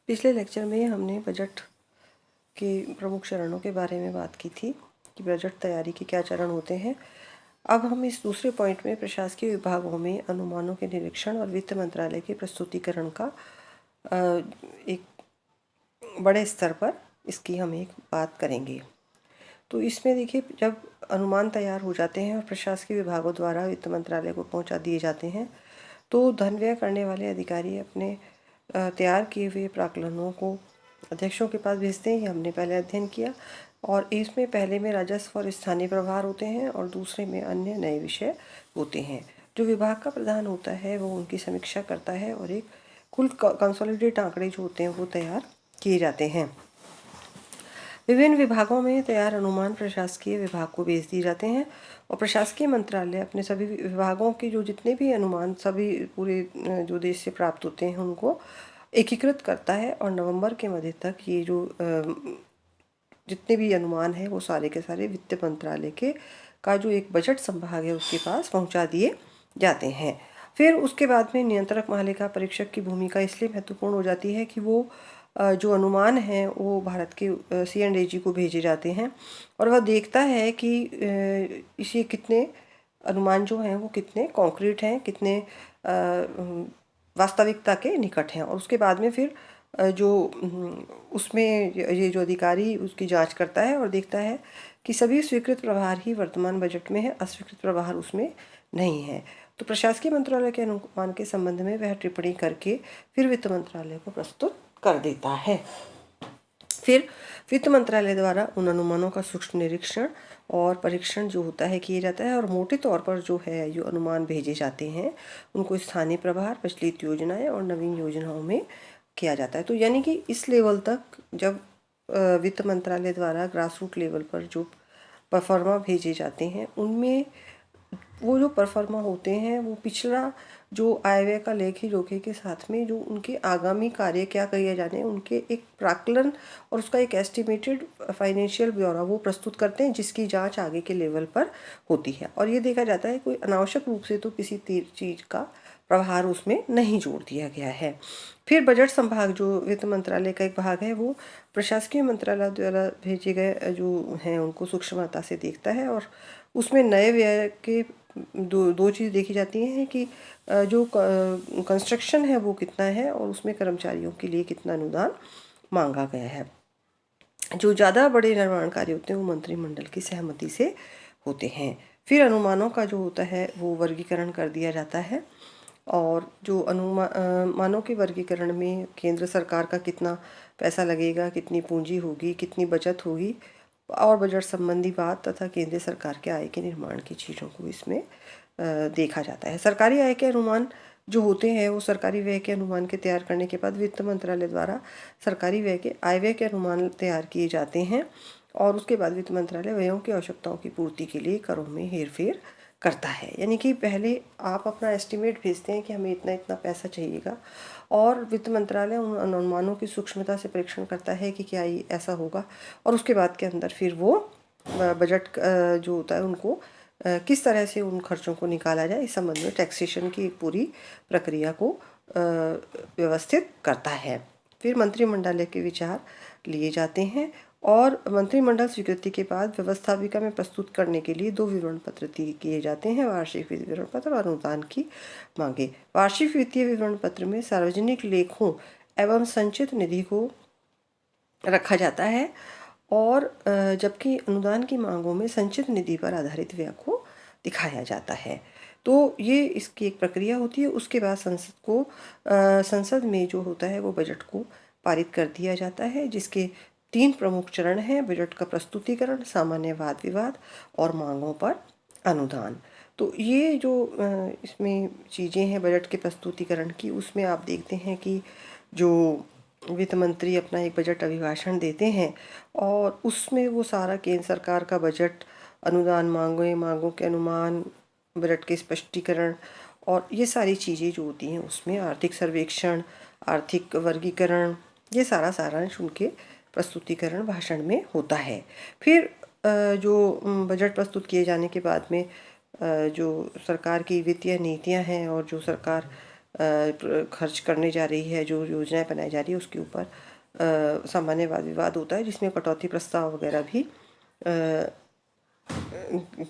पिछले लेक्चर में हमने बजट के प्रमुख चरणों के बारे में बात की थी कि बजट तैयारी के क्या चरण होते हैं। अब हम इस दूसरे पॉइंट में प्रशासकीय विभागों में अनुमानों के निरीक्षण और वित्त मंत्रालय के प्रस्तुतिकरण का एक बड़े स्तर पर इसकी हम एक बात करेंगे। तो इसमें देखिए, जब अनुमान तैयार हो जाते हैं और प्रशासकीय विभागों द्वारा वित्त मंत्रालय को पहुंचा दिए जाते हैं तो धन व्यय करने वाले अधिकारी अपने तैयार किए हुए प्राक्कलनों को अध्यक्षों के पास भेजते हैं। ये हमने पहले अध्ययन किया। और इसमें पहले में राजस्व और स्थानीय प्रभार होते हैं और दूसरे में अन्य नए विषय होते हैं। जो विभाग का प्रधान होता है वो उनकी समीक्षा करता है और एक कुल कंसोलिडेट आंकड़े जो होते हैं वो तैयार किए जाते हैं। विभिन्न विभागों में तैयार अनुमान प्रशासकीय विभाग को भेज दिए जाते हैं और प्रशासकीय मंत्रालय अपने सभी विभागों के जो जितने भी अनुमान सभी पूरे जो देश से प्राप्त होते हैं उनको एकीकृत करता है और नवंबर के मध्य तक ये जो जितने भी अनुमान हैं वो सारे के सारे वित्त मंत्रालय के का जो एक बजट संभाग है उसके पास पहुंचा दिए जाते हैं। फिर उसके बाद में नियंत्रक महालेखा परीक्षक की भूमिका इसलिए महत्वपूर्ण हो जाती है कि वो जो अनुमान हैं वो भारत के C&AG को भेजे जाते हैं और वह देखता है कि इसे कितने अनुमान जो हैं वो कितने कॉन्क्रीट हैं, कितने वास्तविकता के निकट हैं। और उसके बाद में फिर जो उसमें ये जो अधिकारी उसकी जांच करता है और देखता है कि सभी स्वीकृत प्रभार ही वर्तमान बजट में है, अस्वीकृत प्रभार उसमें नहीं है। तो प्रशासकीय मंत्रालय के अनुमान के संबंध में वह टिप्पणी करके फिर वित्त मंत्रालय को प्रस्तुत कर देता है। फिर वित्त मंत्रालय द्वारा उन अनुमानों का सूक्ष्म निरीक्षण और परीक्षण जो होता है किया जाता है और मोटे तौर पर जो है जो अनुमान भेजे जाते हैं उनको स्थानीय प्रभार, प्रचलित योजनाएं और नवीन योजनाओं में किया जाता है। तो यानी कि इस लेवल तक जब वित्त मंत्रालय द्वारा ग्रास रूट लेवल पर जो परफॉर्मा भेजे जाते हैं उनमें वो जो परफॉर्मा होते हैं वो पिछला जो आय व्यय का लेखे जोखे के साथ में जो उनके आगामी कार्य क्या किए जाने उनके एक प्राक्कलन और उसका एक एस्टिमेटेड फाइनेंशियल ब्यौरा वो प्रस्तुत करते हैं जिसकी जांच आगे के लेवल पर होती है। और ये देखा जाता है कोई अनावश्यक रूप से तो किसी चीज़ का प्रभार उसमें नहीं जोड़ दिया गया है। फिर बजट संभाग जो वित्त मंत्रालय का एक भाग है वो प्रशासकीय मंत्रालय द्वारा भेजे गए जो हैं उनको सूक्ष्मता से देखता है और उसमें नए व्यय के दो चीज़ देखी जाती हैं कि जो कंस्ट्रक्शन है वो कितना है और उसमें कर्मचारियों के लिए कितना अनुदान मांगा गया है। जो ज़्यादा बड़े निर्माण कार्य होते हैं वो मंत्रिमंडल की सहमति से होते हैं। फिर अनुमानों का जो होता है वो वर्गीकरण कर दिया जाता है और जो अनुमानों के वर्गीकरण में केंद्र सरकार का कितना पैसा लगेगा, कितनी पूंजी होगी, कितनी बचत होगी और बजट संबंधी बात तथा केंद्र सरकार के आय के निर्माण की चीज़ों को इसमें देखा जाता है। सरकारी आय के अनुमान जो होते हैं वो सरकारी व्यय के अनुमान के तैयार करने के बाद वित्त मंत्रालय द्वारा सरकारी व्यय के आय व्यय के अनुमान तैयार किए जाते हैं और उसके बाद वित्त मंत्रालय व्ययों की आवश्यकताओं की पूर्ति के लिए करों में हेरफेर करता है। यानी कि पहले आप अपना एस्टिमेट भेजते हैं कि हमें इतना इतना पैसा चाहिएगा और वित्त मंत्रालय उन अनुमानों की सूक्ष्मता से परीक्षण करता है कि क्या ये ऐसा होगा और उसके बाद के अंदर फिर वो बजट जो होता है उनको किस तरह से उन खर्चों को निकाला जाए इस संबंध में टैक्सेशन की एक पूरी प्रक्रिया को व्यवस्थित करता है। फिर मंत्रिमंडल के विचार लिए जाते हैं और मंत्रिमंडल स्वीकृति के बाद व्यवस्थापिका में प्रस्तुत करने के लिए 2 विवरण पत्र किए जाते हैं, वार्षिक विवरण पत्र और अनुदान की मांगे। वार्षिक वित्तीय विवरण पत्र में सार्वजनिक लेखों एवं संचित निधि को रखा जाता है और जबकि अनुदान की मांगों में संचित निधि पर आधारित व्यय को दिखाया जाता है। तो ये इसकी एक प्रक्रिया होती है। उसके बाद संसद में जो होता है वो बजट को पारित कर दिया जाता है जिसके 3 प्रमुख चरण हैं: बजट का प्रस्तुतिकरण, सामान्य वाद विवाद और मांगों पर अनुदान। तो ये जो इसमें चीज़ें हैं बजट के प्रस्तुतिकरण की उसमें आप देखते हैं कि जो वित्त मंत्री अपना एक बजट अभिभाषण देते हैं और उसमें वो सारा केंद्र सरकार का बजट, अनुदान मांगों के अनुमान, बजट के स्पष्टीकरण और ये सारी चीज़ें जो होती हैं उसमें आर्थिक सर्वेक्षण, आर्थिक वर्गीकरण, ये सारा सारांश उनके प्रस्तुतिकरण भाषण में होता है। फिर जो बजट प्रस्तुत किए जाने के बाद में जो सरकार की वित्तीय नीतियां हैं और जो सरकार खर्च करने जा रही है, जो योजनाएं बनाई जा रही है उसके ऊपर सामान्य वाद विवाद होता है, जिसमें कटौती प्रस्ताव वगैरह भी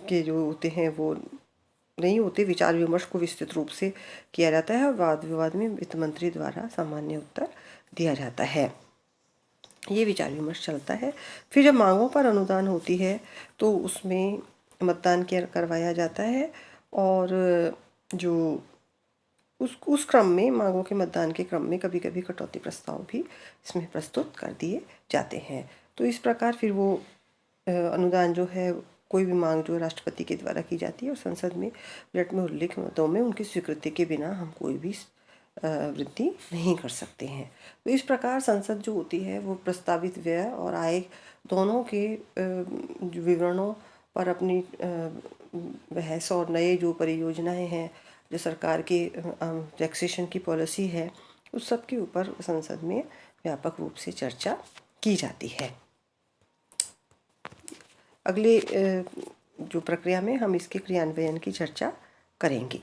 के जो होते हैं वो नहीं होते। विचार विमर्श को विस्तृत रूप से किया जाता है और वाद विवाद में वित्त मंत्री द्वारा सामान्य उत्तर दिया जाता है। ये विचार विमर्श चलता है। फिर जब मांगों पर अनुदान होती है तो उसमें मतदान करवाया जाता है और जो उस क्रम में, मांगों के मतदान के क्रम में कभी कभी कटौती प्रस्ताव भी इसमें प्रस्तुत कर दिए जाते हैं। तो इस प्रकार फिर वो अनुदान जो है, कोई भी मांग जो राष्ट्रपति के द्वारा की जाती है और संसद में बजट में उल्लेख मदों में उनकी स्वीकृति के बिना हम कोई भी वृद्धि नहीं कर सकते हैं। तो इस प्रकार संसद जो होती है वो प्रस्तावित व्यय और आय दोनों के विवरणों पर अपनी बहस और नए जो परियोजनाएं हैं, जो सरकार की टैक्सेशन की पॉलिसी है, उस सब के ऊपर संसद में व्यापक रूप से चर्चा की जाती है। अगले जो प्रक्रिया में हम इसके क्रियान्वयन की चर्चा करेंगे।